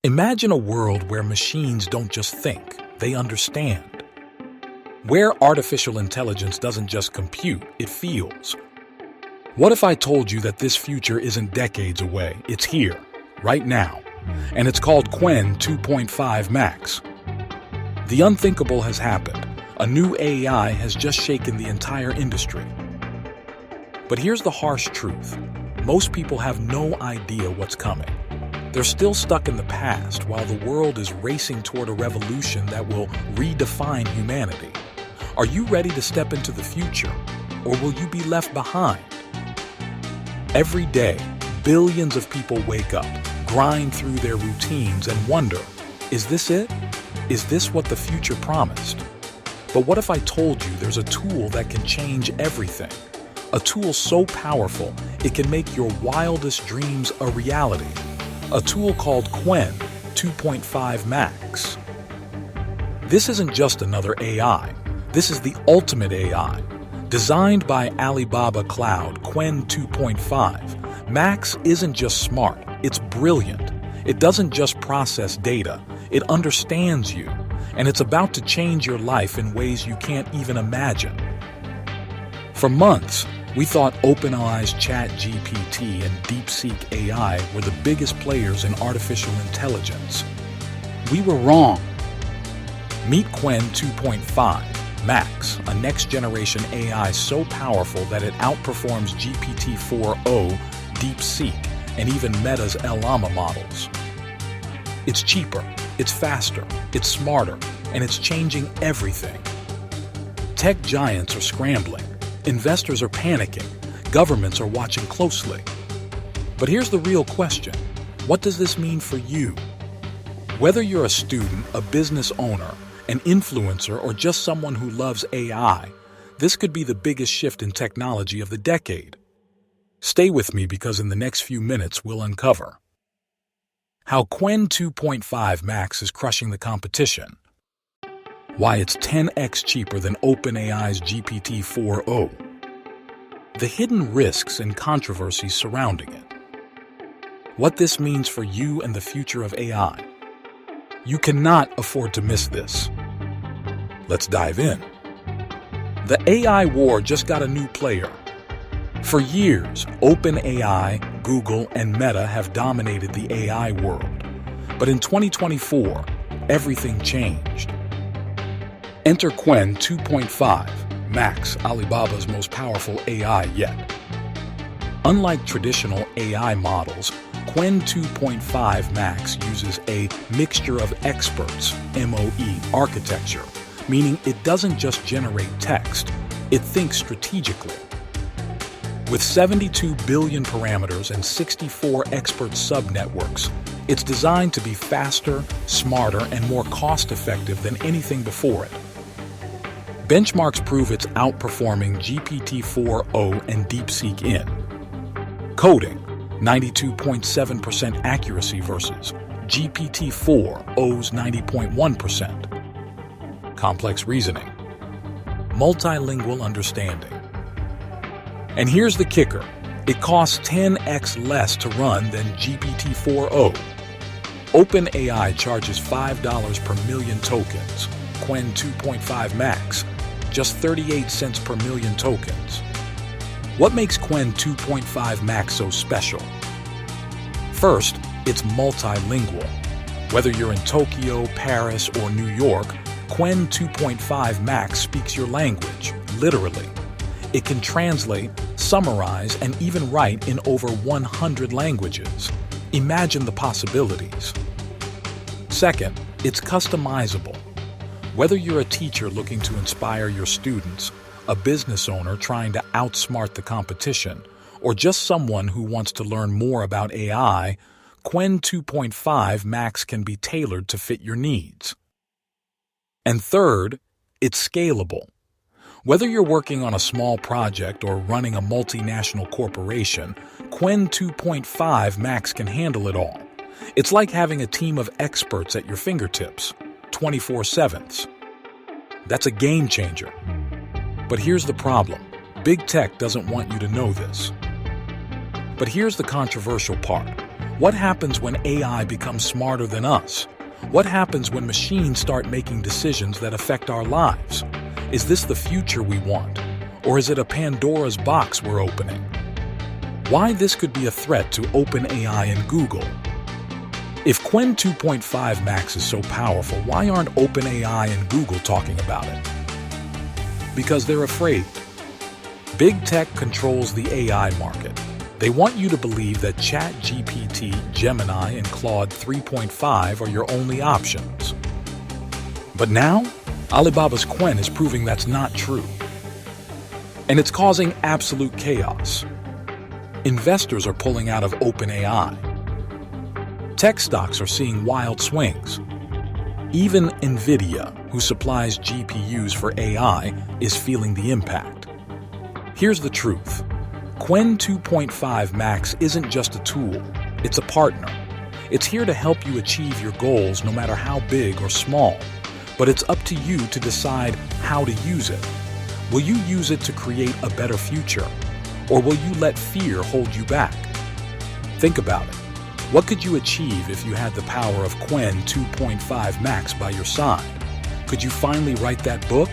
Imagine a world where machines don't just think, they understand. Where artificial intelligence doesn't just compute, it feels. What if I told you that this future isn't decades away, it's here, right now, and it's called Qwen2.5-Max? The unthinkable has happened. A new AI has just shaken the entire industry. But here's the harsh truth. Most people have no idea what's coming. They're still stuck in the past while the world is racing toward a revolution that will redefine humanity. Are you ready to step into the future, or will you be left behind? Every day, billions of people wake up, grind through their routines, and wonder, is this it? Is this what the future promised? But what if I told you there's a tool that can change everything? A tool so powerful, it can make your wildest dreams a reality. A tool called Qwen2.5-Max. This isn't just another AI. This is the ultimate AI. Designed by Alibaba Cloud, Qwen2.5-Max isn't just smart, it's brilliant. It doesn't just process data, it understands you. And it's about to change your life in ways you can't even imagine. For months, we thought OpenAI's ChatGPT and DeepSeek AI were the biggest players in artificial intelligence. We were wrong. Meet Qwen2.5-Max, a next-generation AI so powerful that it outperforms GPT-4o, DeepSeek, and even Meta's Llama models. It's cheaper, it's faster, it's smarter, and it's changing everything. Tech giants are scrambling. Investors are panicking. Governments are watching closely. But here's the real question. What does this mean for you? Whether you're a student, a business owner, an influencer, or just someone who loves AI, this could be the biggest shift in technology of the decade. Stay with me because in the next few minutes we'll uncover how Qwen2.5-Max is crushing the competition, why it's 10x cheaper than OpenAI's GPT-4o, the hidden risks and controversies surrounding it, what this means for you and the future of AI. You cannot afford to miss this. Let's dive in. The AI war just got a new player. For years, OpenAI, Google, and Meta have dominated the AI world. But in 2024, everything changed. Enter Qwen2.5-Max, Alibaba's most powerful AI yet. Unlike traditional AI models, Qwen2.5-Max uses a mixture of experts, MOE, architecture, meaning it doesn't just generate text, it thinks strategically. With 72 billion parameters and 64 expert subnetworks, it's designed to be faster, smarter, and more cost-effective than anything before it. Benchmarks prove it's outperforming GPT-4o and DeepSeek in coding, 92.7% accuracy versus GPT-4o's 90.1%. Complex reasoning, multilingual understanding. And here's the kicker. It costs 10x less to run than GPT-4o. OpenAI charges $5 per million tokens. Qwen2.5-Max, just 38 cents per million tokens. What makes Qwen2.5-Max so special? First, it's multilingual. Whether you're in Tokyo, Paris, or New York, Qwen2.5-Max speaks your language, literally. It can translate, summarize, and even write in over 100 languages. Imagine the possibilities. Second, it's customizable. Whether you're a teacher looking to inspire your students, a business owner trying to outsmart the competition, or just someone who wants to learn more about AI, Qwen2.5-Max can be tailored to fit your needs. And third, it's scalable. Whether you're working on a small project or running a multinational corporation, Qwen2.5-Max can handle it all. It's like having a team of experts at your fingertips, 24/7. That's a game changer. But here's the problem. Big tech doesn't want you to know this. But here's the controversial part. What happens when AI becomes smarter than us? What happens when machines start making decisions that affect our lives? Is this the future we want? Or is it a Pandora's box we're opening? Why this could be a threat to OpenAI and Google? If Qwen2.5-Max is so powerful, why aren't OpenAI and Google talking about it? Because they're afraid. Big tech controls the AI market. They want you to believe that ChatGPT, Gemini, and Claude 3.5 are your only options. But now, Alibaba's Qwen is proving that's not true. And it's causing absolute chaos. Investors are pulling out of OpenAI. Tech stocks are seeing wild swings. Even NVIDIA, who supplies GPUs for AI, is feeling the impact. Here's the truth. Qwen2.5-Max isn't just a tool, it's a partner. It's here to help you achieve your goals no matter how big or small. But it's up to you to decide how to use it. Will you use it to create a better future? Or will you let fear hold you back? Think about it. What could you achieve if you had the power of Qwen2.5-Max by your side? Could you finally write that book?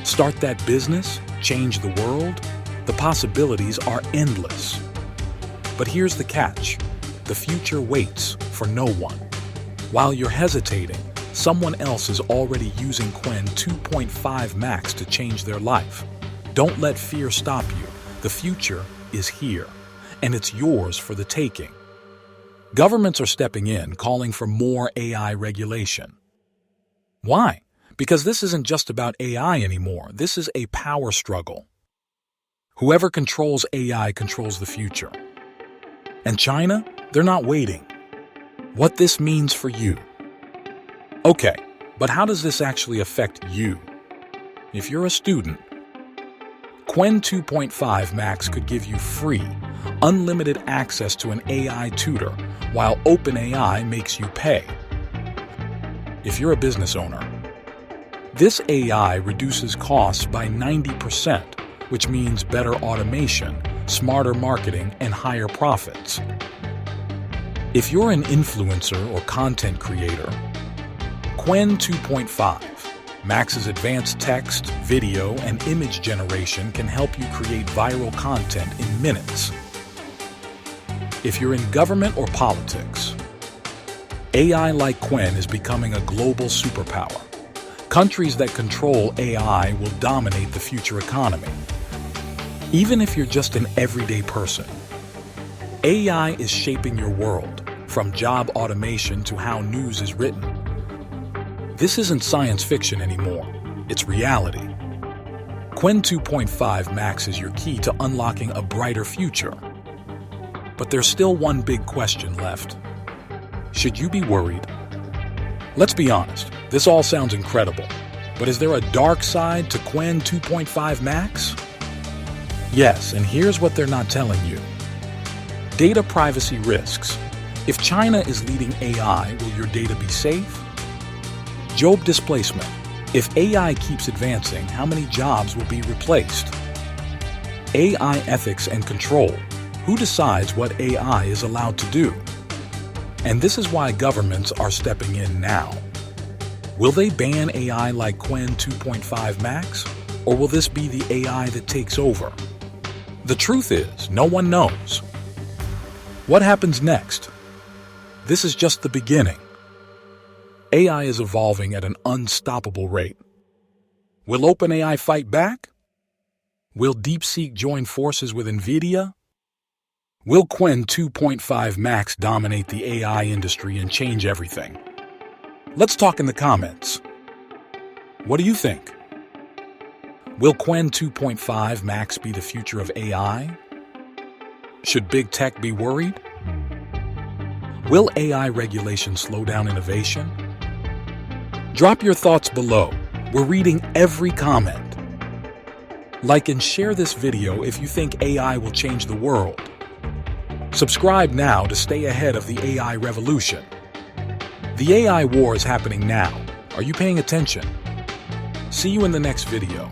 Start that business? Change the world? The possibilities are endless. But here's the catch. The future waits for no one. While you're hesitating, someone else is already using Qwen2.5-Max to change their life. Don't let fear stop you. The future is here, and it's yours for the taking. Governments are stepping in, calling for more AI regulation. Why? Because this isn't just about AI anymore. This is a power struggle. Whoever controls AI controls the future. And China, they're not waiting. What this means for you. Okay, but how does this actually affect you? If you're a student, Qwen2.5-Max could give you free, unlimited access to an AI tutor, while OpenAI makes you pay. If you're a business owner, this AI reduces costs by 90%, which means better automation, smarter marketing, and higher profits. If you're an influencer or content creator, Qwen2.5-Max's advanced text, video, and image generation can help you create viral content in minutes. If you're in government or politics, AI like Qwen is becoming a global superpower. Countries that control AI will dominate the future economy. Even if you're just an everyday person, AI is shaping your world, from job automation to how news is written. This isn't science fiction anymore, it's reality. Qwen2.5-Max is your key to unlocking a brighter future. But there's still one big question left. Should you be worried? Let's be honest, this all sounds incredible, but is there a dark side to Qwen2.5-Max? Yes, and here's what they're not telling you. Data privacy risks. If China is leading AI, will your data be safe? Job displacement. If AI keeps advancing, how many jobs will be replaced? AI ethics and control. Who decides what AI is allowed to do? And this is why governments are stepping in now. Will they ban AI like Qwen2.5-Max? Or will this be the AI that takes over? The truth is, no one knows. What happens next? This is just the beginning. AI is evolving at an unstoppable rate. Will OpenAI fight back? Will DeepSeek join forces with NVIDIA? Will Qwen2.5-Max dominate the AI industry and change everything? Let's talk in the comments. What do you think? Will Qwen2.5-Max be the future of AI? Should big tech be worried? Will AI regulation slow down innovation? Drop your thoughts below. We're reading every comment. Like and share this video if you think AI will change the world. Subscribe now to stay ahead of the AI revolution. The AI war is happening now. Are you paying attention? See you in the next video.